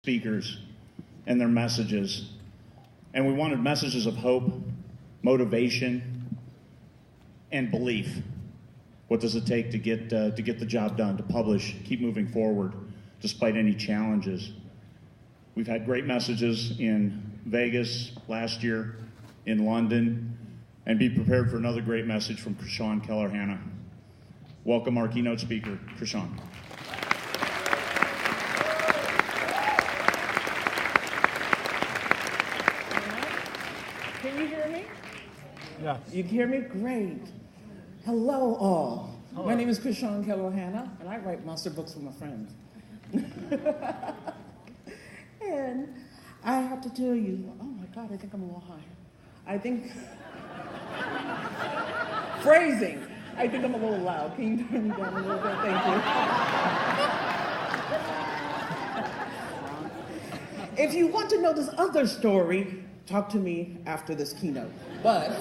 speakers and their messages. And we wanted messages of hope, motivation, and belief. What does it take to get the job done, to publish, keep moving forward, despite any challenges? We've had great messages in Vegas last year, in London, and be prepared for another great message from Chrishaun Keller Hanna. Welcome our keynote speaker, Chrishaun. Can you hear me? Yeah. You can hear me? Great. Hello, all. Hello. My name is Chrishaun Keller Hanna, and I write monster books with my friends. And I have to tell you, oh my God, I think I'm a little high. I think, phrasing, I think I'm a little loud. Can you turn me down a little bit? Thank you. If you want to know this other story, talk to me after this keynote. But,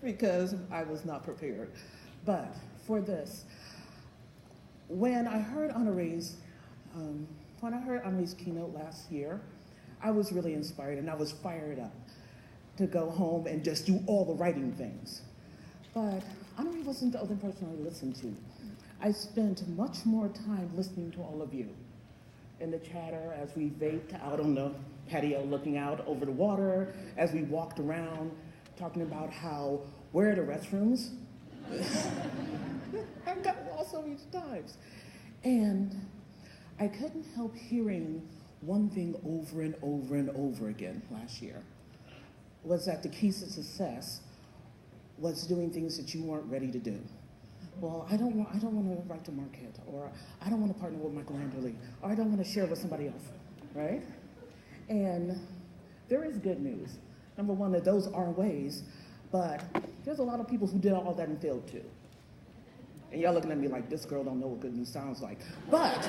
because I was not prepared. But for this, when I heard Honoree's keynote last year, I was really inspired and I was fired up to go home and just do all the writing things. But Honoree wasn't the only person I listened to. I spent much more time listening to all of you in the chatter as we vaped out on the patio looking out over the water, as we walked around talking about where are the restrooms? I got lost so many times. And I couldn't help hearing one thing over and over and over again last year, was that the key to success was doing things that you weren't ready to do. Well, I don't want to write to Marquette, or I don't want to partner with Michael Anderle, or I don't want to share with somebody else, right? And there is good news. Number one, that those are ways, but there's a lot of people who did all that and failed too. And y'all looking at me like, this girl don't know what good news sounds like. But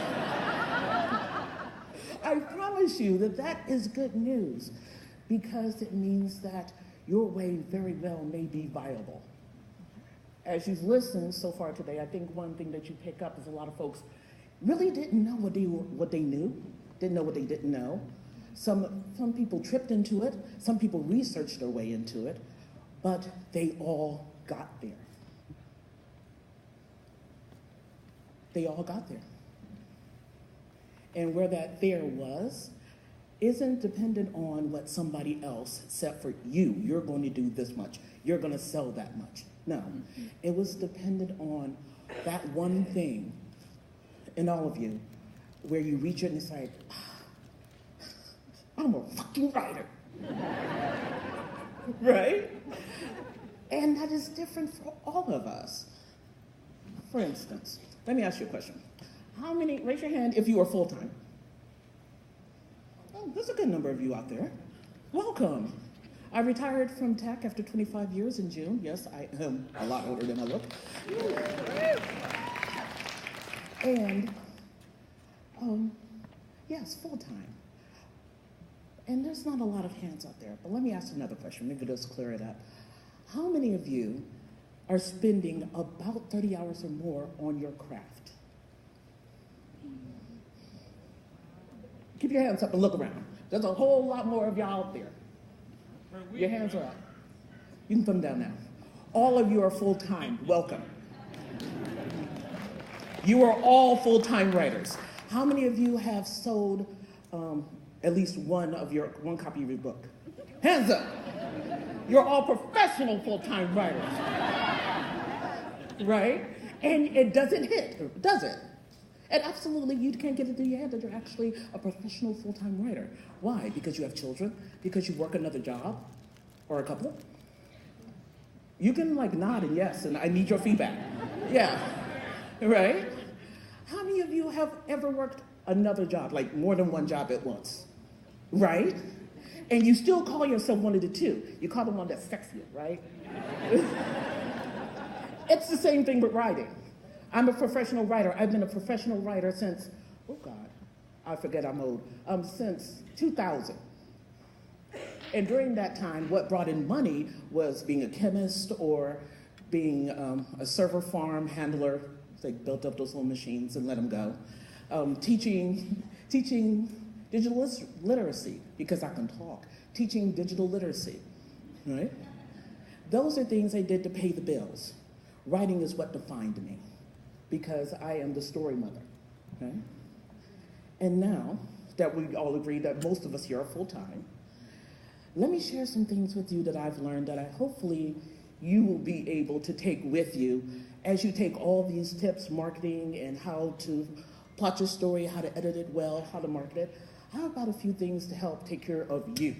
I promise you that is good news, because it means that your way very well may be viable. As you've listened so far today, I think one thing that you pick up is a lot of folks really didn't know what they knew, didn't know what they didn't know. Some people tripped into it, some people researched their way into it, but they all got there. They all got there. And where that there was isn't dependent on what somebody else said for you. You're going to do this much. You're going to sell that much. No, it was dependent on that one thing in all of you where you reach it and it's like, I'm a fucking writer. Right? And that is different for all of us. For instance, let me ask you a question. Raise your hand if you are full-time. Oh, there's a good number of you out there. Welcome. I retired from tech after 25 years in June. Yes, I am a lot older than I look. And, yes, full-time. And there's not a lot of hands out there, but let me ask another question. Maybe just clear it up. How many of you are spending about 30 hours or more on your craft? Keep your hands up and look around. There's a whole lot more of y'all out there. Your hands are up. You can put them down now. All of you are full-time. Welcome. You are all full-time writers. How many of you have sold at least one copy of your book? Hands up. You're all professional full-time writers. Right? And it doesn't hit, does it? And absolutely, you can't get it through your head that you're actually a professional full-time writer. Why? Because you have children? Because you work another job? Or a couple? You can nod and yes, and I need your feedback. Yeah, right? How many of you have ever worked another job, like more than one job at once? Right? And you still call yourself one of the two. You call the one that's sexier, right? It's the same thing with writing. I'm a professional writer. I've been a professional writer since, oh God, I forget I'm old, since 2000. And during that time, what brought in money was being a chemist or being a server farm handler. They built up those little machines and let them go. Teaching Teaching digital literacy, because I can talk. Teaching digital literacy, right? Those are things I did to pay the bills. Writing is what defined me, because I am the story mother, okay? And now that we all agree that most of us here are full-time, let me share some things with you that I've learned that hopefully you will be able to take with you as you take all these tips, marketing, and how to plot your story, how to edit it well, how to market it. How about a few things to help take care of you?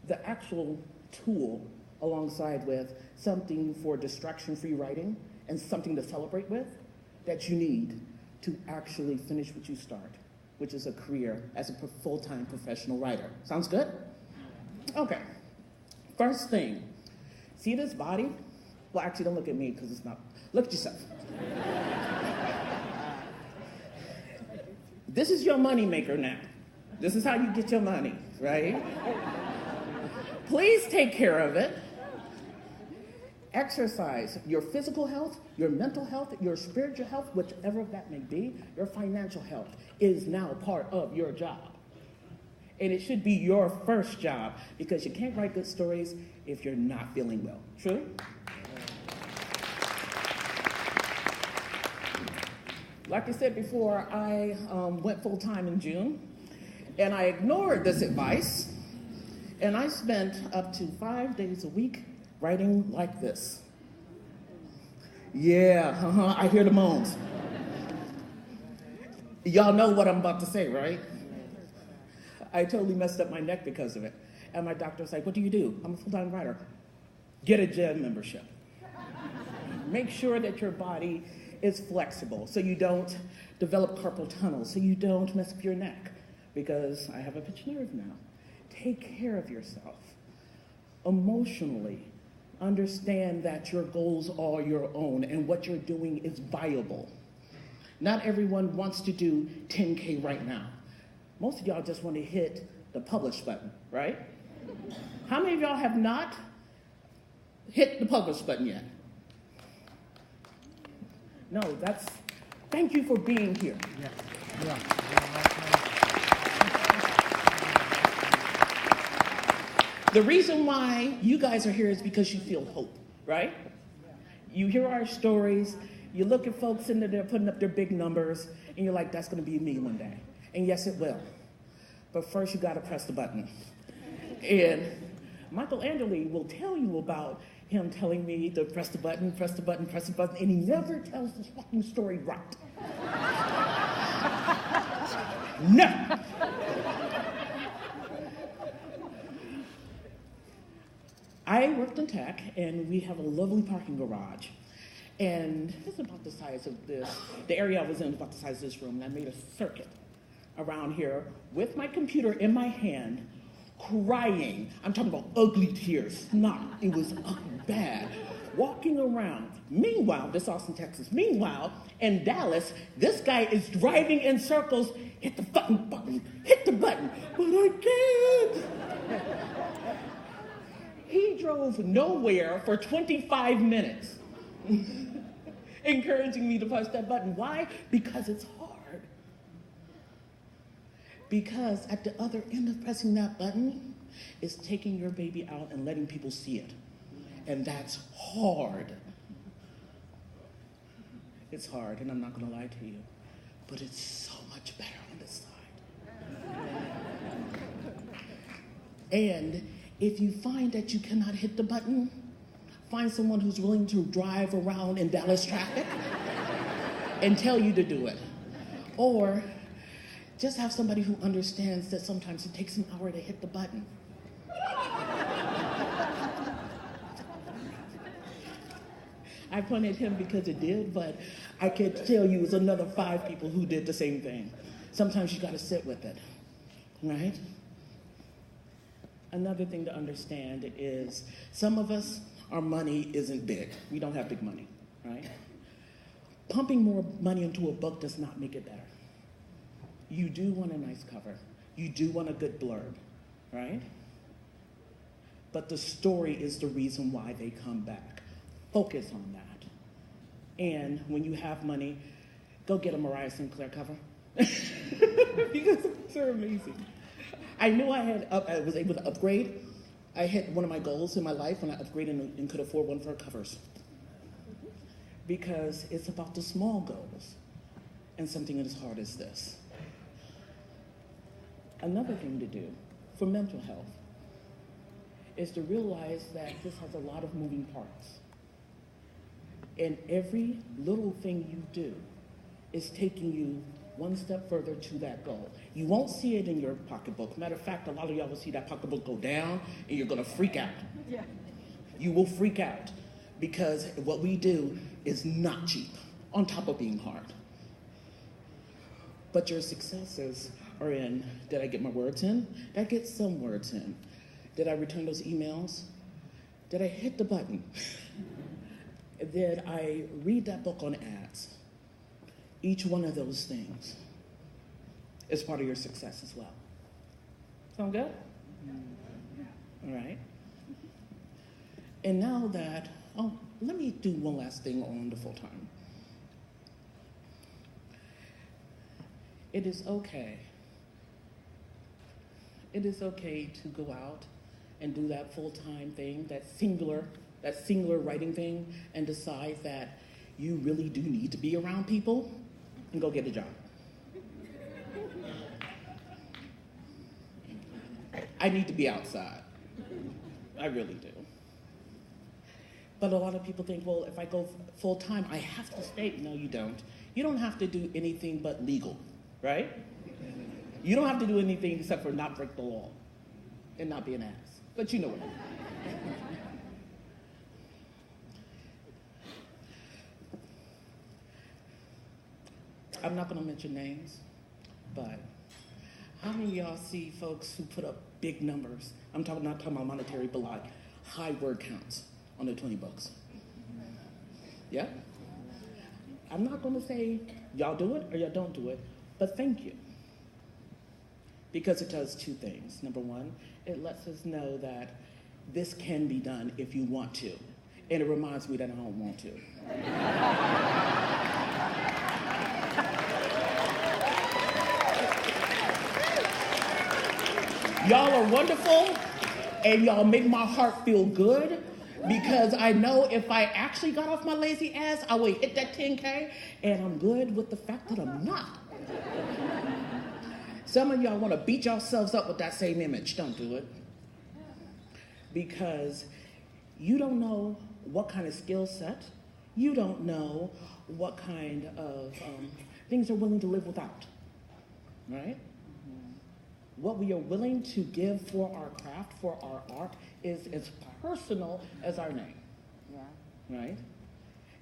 The actual tool alongside with something for distraction-free writing and something to celebrate with that you need to actually finish what you start, which is a career as a full-time professional writer. Sounds good? Okay. First thing, see this body? Well, actually, don't look at me because it's not. Look at yourself. This is your money maker now. This is how you get your money, right? Please take care of it. Exercise, your physical health, your mental health, your spiritual health, whichever that may be, your financial health is now part of your job. And it should be your first job, because you can't write good stories if you're not feeling well. True? Like I said before, I went full-time in June, and I ignored this advice, and I spent up to 5 days a week writing like this. Yeah, I hear the moans. Y'all know what I'm about to say, right? I totally messed up my neck because of it. And my doctor was like, what do you do? I'm a full-time writer. Get a gym membership. Make sure that your body is flexible so you don't develop carpal tunnel, so you don't mess up your neck, because I have a pinched nerve now. Take care of yourself. Emotionally, understand that your goals are your own and what you're doing is viable. Not everyone wants to do 10K right now. Most of y'all just want to hit the publish button, right? How many of y'all have not hit the publish button yet? No, thank you for being here. Yeah. The reason why you guys are here is because you feel hope, right? You hear our stories, you look at folks in there putting up their big numbers, and you're like, that's gonna be me one day. And yes, it will. But first, you gotta press the button. And Michelangelo will tell you about him telling me to press the button, press the button, press the button, and he never tells this fucking story right. No. I worked in tech, and we have a lovely parking garage. And it's about the size of this, the area I was in was about the size of this room, and I made a circuit around here with my computer in my hand, crying. I'm talking about ugly tears, snot. It was bad. Walking around. Meanwhile, this Austin, Texas. Meanwhile, in Dallas, this guy is driving in circles. Hit the fucking button. Hit the button. But I can't. He drove nowhere for 25 minutes, encouraging me to push that button. Why? Because it's hard. Because at the other end of pressing that button is taking your baby out and letting people see it. And that's hard. It's hard, and I'm not gonna lie to you, but it's so much better on this side. And if you find that you cannot hit the button, find someone who's willing to drive around in Dallas traffic and tell you to do it. Or just have somebody who understands that sometimes it takes an hour to hit the button. I pointed him because it did, but I could tell you it's another 5 people who did the same thing. Sometimes you gotta sit with it, right? Another thing to understand is some of us, our money isn't big. We don't have big money, right? Pumping more money into a book does not make it better. You do want a nice cover. You do want a good blurb, right? But the story is the reason why they come back. Focus on that. And when you have money, go get a Mariah Sinclair cover. because they're amazing. I knew I was able to upgrade. I hit one of my goals in my life when I upgraded and could afford one for our covers. Because it's about the small goals and something as hard as this. Another thing to do for mental health is to realize that this has a lot of moving parts. And every little thing you do is taking you one step further to that goal. You won't see it in your pocketbook. Matter of fact, a lot of y'all will see that pocketbook go down and you're gonna freak out. Yeah. You will freak out because what we do is not cheap, on top of being hard. But your successes are in, did I get my words in? Did I get some words in? Did I return those emails? Did I hit the button? Did I read that book on ads? Each one of those things is part of your success as well. Sound good? All right. And now that, let me do one last thing on the full time. It is okay. It is okay to go out and do that full-time thing, that singular writing thing, and decide that you really do need to be around people and go get a job. I need to be outside. I really do. But a lot of people think, well, if I go full-time, I have to stay. No, you don't. You don't have to do anything but legal, right? You don't have to do anything except for not break the law and not be an ass. But you know what I mean. I'm not going to mention names, but how many of y'all see folks who put up big numbers? I'm not talking about monetary, but like high word counts on the 20Books. Yeah? I'm not going to say y'all do it or y'all don't do it, but thank you. Because it does two things. Number one, it lets us know that this can be done if you want to. And it reminds me that I don't want to. Y'all are wonderful, and y'all make my heart feel good, because I know if I actually got off my lazy ass, I would hit that 10K, and I'm good with the fact that I'm not. Some of y'all want to beat yourselves up with that same image. Don't do it. Because you don't know what kind of skill set, you don't know what kind of things you're willing to live without, right? What we are willing to give for our craft, for our art, is as personal as our name, right?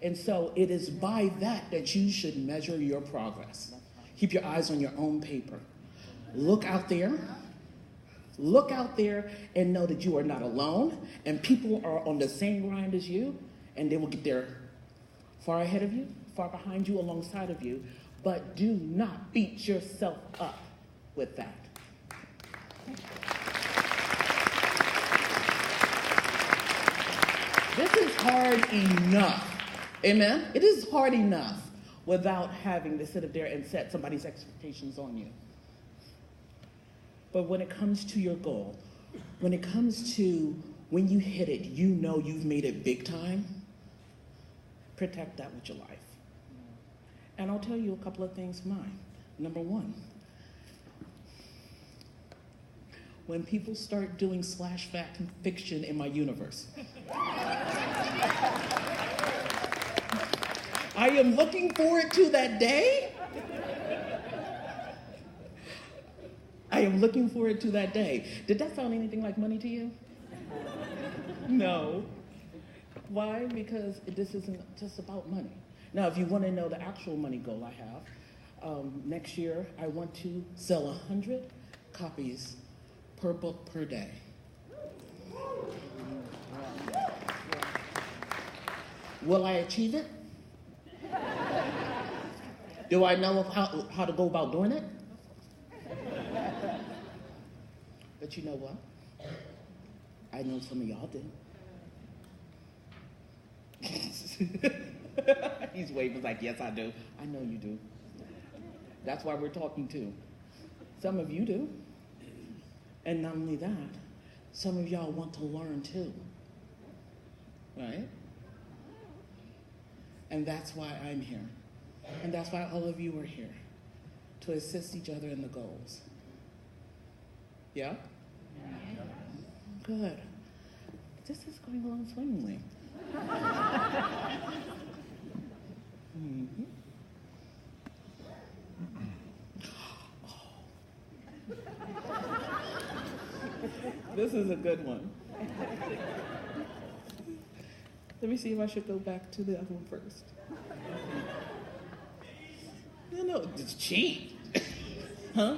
And so it is by that you should measure your progress. Keep your eyes on your own paper. Look out there and know that you are not alone, and people are on the same grind as you, and they will get there far ahead of you, far behind you, alongside of you, but do not beat yourself up with that. This is hard enough, amen? It is hard enough without having to sit up there and set somebody's expectations on you. But when it comes to your goal, when it comes to when you hit it, you know you've made it big time, protect that with your life. And I'll tell you a couple of things mine. Number one, when people start doing slash fact fiction in my universe, I am looking forward to that day. I am looking forward to that day. Did that sound anything like money to you? No. Why? Because this isn't just about money. Now, if you want to know the actual money goal I have, next year I want to sell 100 copies per book per day. Will I achieve it? Do I know how to go about doing it? But you know what? I know some of y'all do. He's waving like, yes, I do. I know you do. That's why we're talking too. Some of you do. And not only that, some of y'all want to learn too, right? And that's why I'm here. And that's why all of you are here, to assist each other in the goals. Yeah? Good. This is going along swimmingly. Mm-hmm. This is a good one. Let me see if I should go back to the other one first. No, it's cheat. Huh?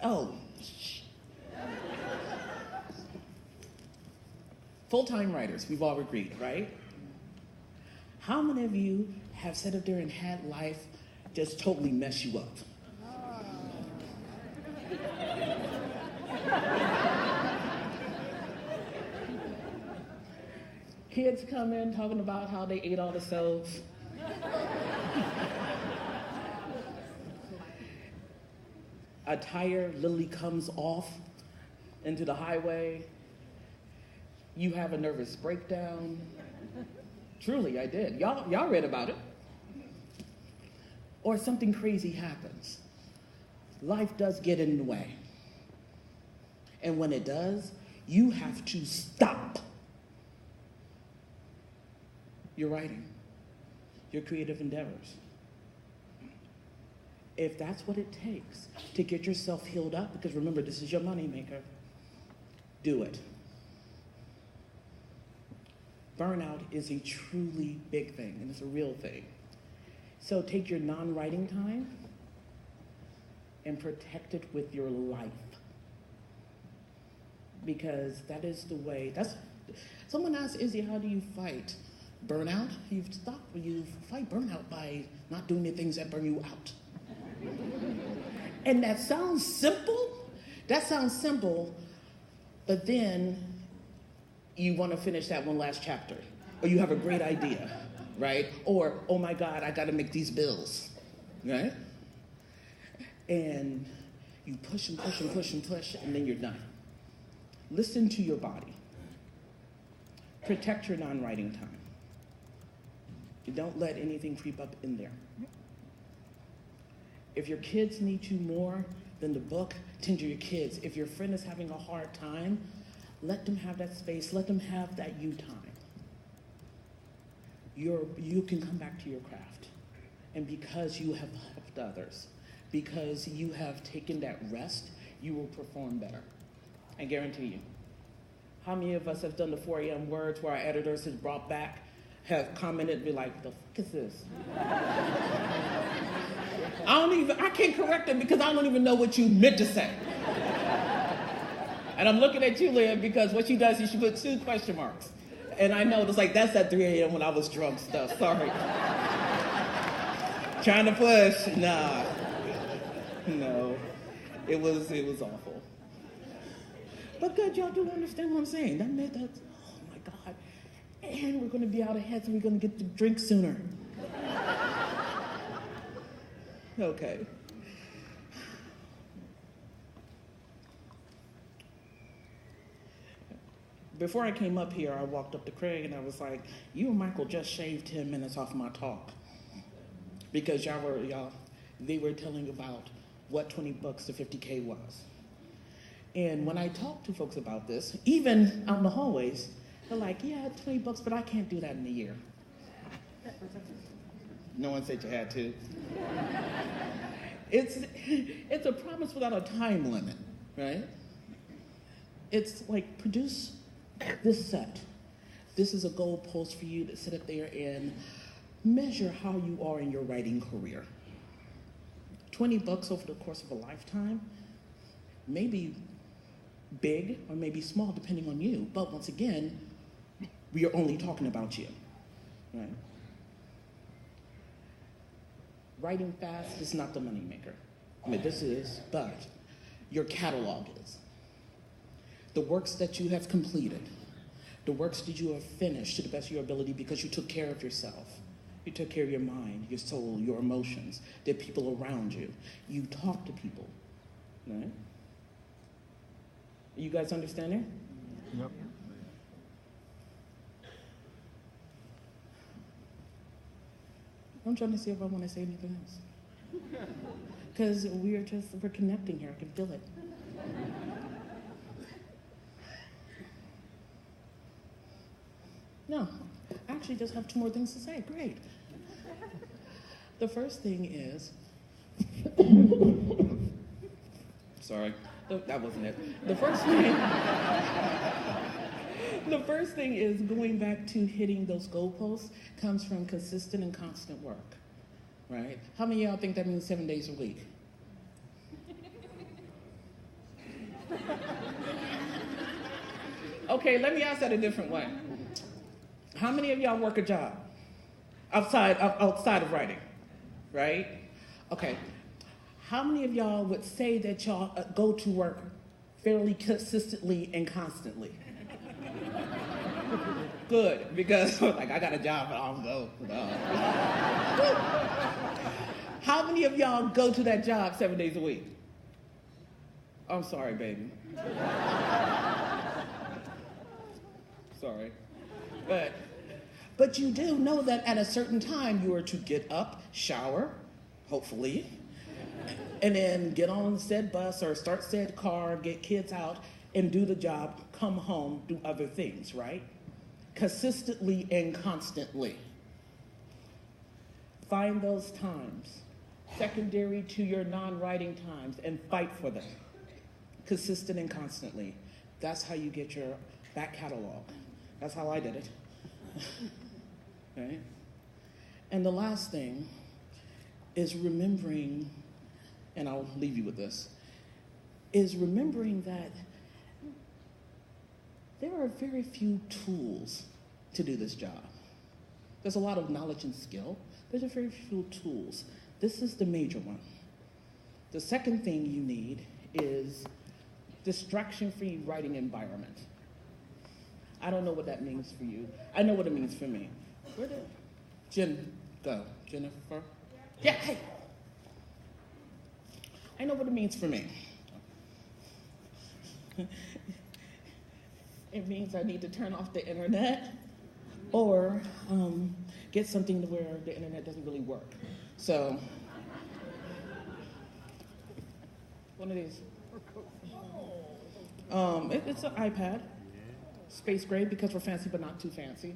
Oh. Full-time writers, we've all agreed, right? How many of you have sat up there and had life just totally mess you up? Kids come in talking about how they ate all the soaps. A tire literally comes off into the highway. You have a nervous breakdown. Truly, I did. Y'all read about it. Or something crazy happens. Life does get in the way. And when it does, you have to stop your writing, your creative endeavors. If that's what it takes to get yourself healed up, because remember, this is your moneymaker, do it. Burnout is a truly big thing, and it's a real thing. So take your non-writing time and protect it with your life. Because that is the way, someone asked Izzy, how do you fight burnout? You fight burnout by not doing the things that burn you out. And that sounds simple, but then you want to finish that one last chapter, or you have a great idea, right? Or, oh my God, I got to make these bills, right? And you push and push and push and push, and then you're done. Listen to your body. Protect your non-writing time. You don't let anything creep up in there. If your kids need you more than the book, tend to your kids. If your friend is having a hard time, let them have that space. Let them have that you time. You can come back to your craft. And because you have helped others, because you have taken that rest, you will perform better. I guarantee you. How many of us have done the 4 a.m. words where our editors has brought back, have commented and be like, the fuck is this? I can't correct them because I don't even know what you meant to say. And I'm looking at you, Leah, because what she does is she puts 2 question marks. And I know it's like, that's at 3 a.m. when I was drunk stuff, sorry. Trying to push, nah. No, it was awful. But good, y'all do understand what I'm saying. That made that, oh my God. And we're gonna be out ahead, so we're gonna get to drink sooner. Okay. Before I came up here, I walked up to Craig and I was like, you and Michael just shaved 10 minutes off my talk. Because they were telling about what 20 books to 50K was. And when I talk to folks about this, even out in the hallways, they're like, yeah, 20 books, but I can't do that in a year. No one said you had to. It's a promise without a time limit, right? It's like, produce this set. This is a goalpost for you to sit up there and measure how you are in your writing career. 20 books over the course of a lifetime, maybe big or maybe small depending on you, but once again, we are only talking about you, right? Writing fast is not the moneymaker. I mean, this is, but your catalog is. The works that you have completed, the works that you have finished to the best of your ability because you took care of yourself. You took care of your mind, your soul, your emotions, the people around you. You talk to people. you guys understanding? Yep. I'm trying to see if I want to say anything else. Because we're connecting here. I can feel it. No, I actually just have 2 more things to say. Great. The first thing is, sorry, that wasn't it. The first thing is going back to hitting those goalposts comes from consistent and constant work, right? How many of y'all think that means 7 days a week? Okay, let me ask that a different way. How many of y'all work a job outside of writing, right? Okay. How many of y'all would say that y'all go to work fairly consistently and constantly? Good, because like I got a job, but I'll go. How many of y'all go to that job 7 days a week? I'm sorry, baby. Sorry. But you do know that at a certain time you are to get up, shower, hopefully, and then get on said bus or start said car, get kids out, and do the job, come home, do other things, right? Consistently and constantly. Find those times, secondary to your non-writing times, and fight for them. Consistent and constantly. That's how you get your back catalog. That's how I did it. Right? And the last thing is remembering, and I'll leave you with this, is remembering that there are very few tools to do this job. There's a lot of knowledge and skill. There's a very few tools. This is the major one. The second thing you need is distraction-free writing environment. I don't know what that means for you. I know what it means for me. Where did Jen go? Jennifer? Yeah, hey. I know what it means for me. It means I need to turn off the internet or get something to where the internet doesn't really work. So, one of these. It's an iPad. Space gray because we're fancy but not too fancy.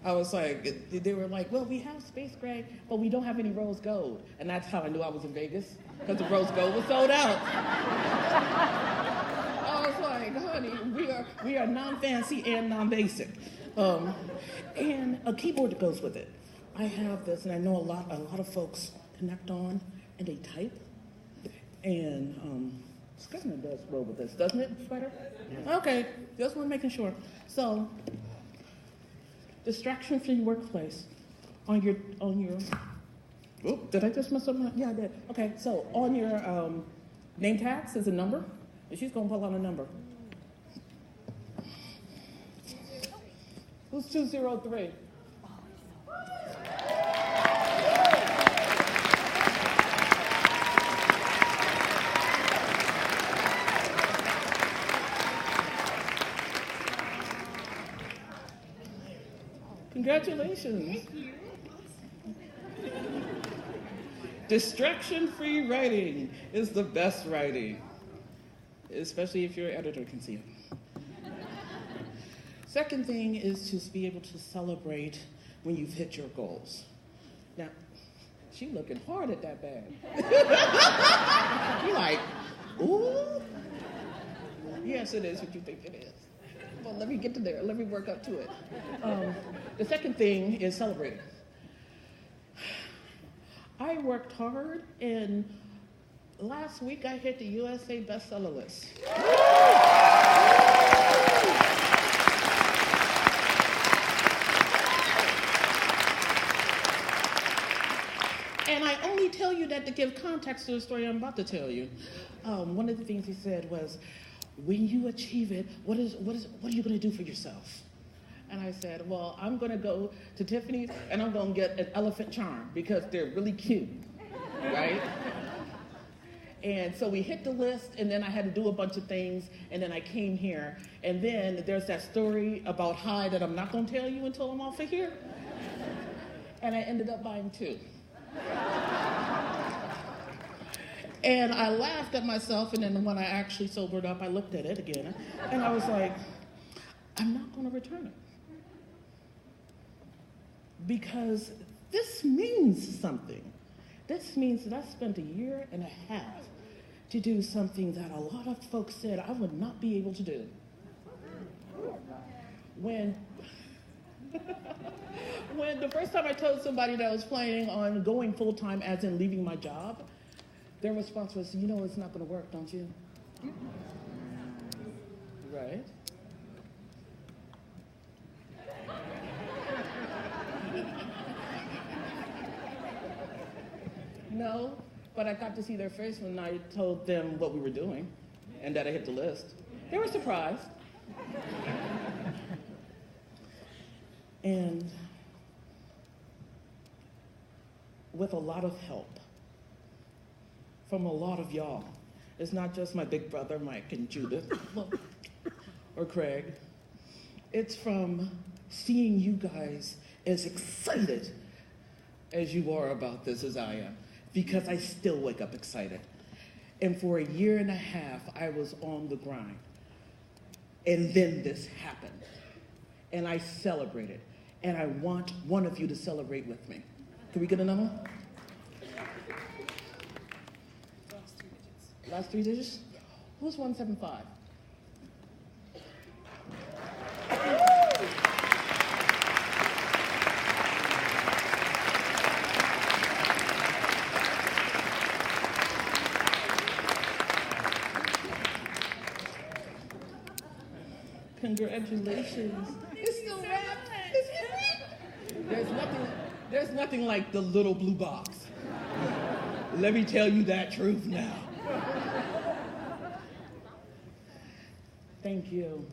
I was like, they were like, well, we have space gray, but we don't have any rose gold. And that's how I knew I was in Vegas, because the rose gold was sold out. I was like, honey, we are non-fancy and non-basic. And a keyboard that goes with it. I have this, and I know a lot of folks connect on, and they type. And Skyner does roll with this, doesn't it, Spider? Yeah. Okay, just want making sure. So, distraction-free workplace on your. Oop, did I just mess up my? Yeah, I did. Okay, so on your name tags is a number, and she's gonna pull out a number. Who's 203? Congratulations. Thank you. Distraction-free writing is the best writing, especially if your editor can see it. Second thing is to be able to celebrate when you've hit your goals. Now, she looking hard at that bag. You're like, ooh. Yes, it is what you think it is. Well, let me get to there. Let me work up to it. The second thing is celebrating. I worked hard, and last week I hit the USA bestseller list. And I only tell you that to give context to the story I'm about to tell you. One of the things he said was, when you achieve it, what are you going to do for yourself? And I said, well, I'm going to go to Tiffany's and I'm going to get an elephant charm because they're really cute, right? And so we hit the list, and then I had to do a bunch of things, and then I came here. And then there's that story about High that I'm not going to tell you until I'm off of here. And I ended up buying 2. And I laughed at myself, and then when I actually sobered up, I looked at it again, and I was like, I'm not going to return it. Because this means something. This means that I spent 1.5 years to do something that a lot of folks said I would not be able to do. When the first time I told somebody that I was planning on going full-time, as in leaving my job, their response was, you know it's not going to work, don't you? Right? No, but I got to see their face when I told them what we were doing and that I hit the list. They were surprised. And with a lot of help from a lot of y'all, it's not just my big brother, Mike and Judith, or Craig. It's from seeing you guys as excited as you are about this as I am, because I still wake up excited. And for 1.5 years, I was on the grind. And then this happened. And I celebrated. And I want one of you to celebrate with me. Can we get another one? Last 3 digits? Who's 175? Congratulations. It's still wrapped. There's nothing like the little blue box. Let me tell you that truth now. Thank you.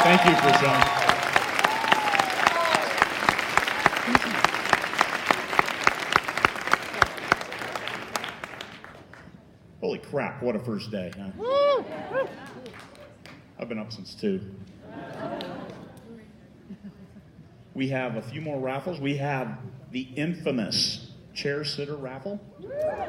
Thank you, Chrishaun. Holy crap, what a first day, huh? I've been up since 2. We have a few more raffles. We have the infamous chair sitter raffle.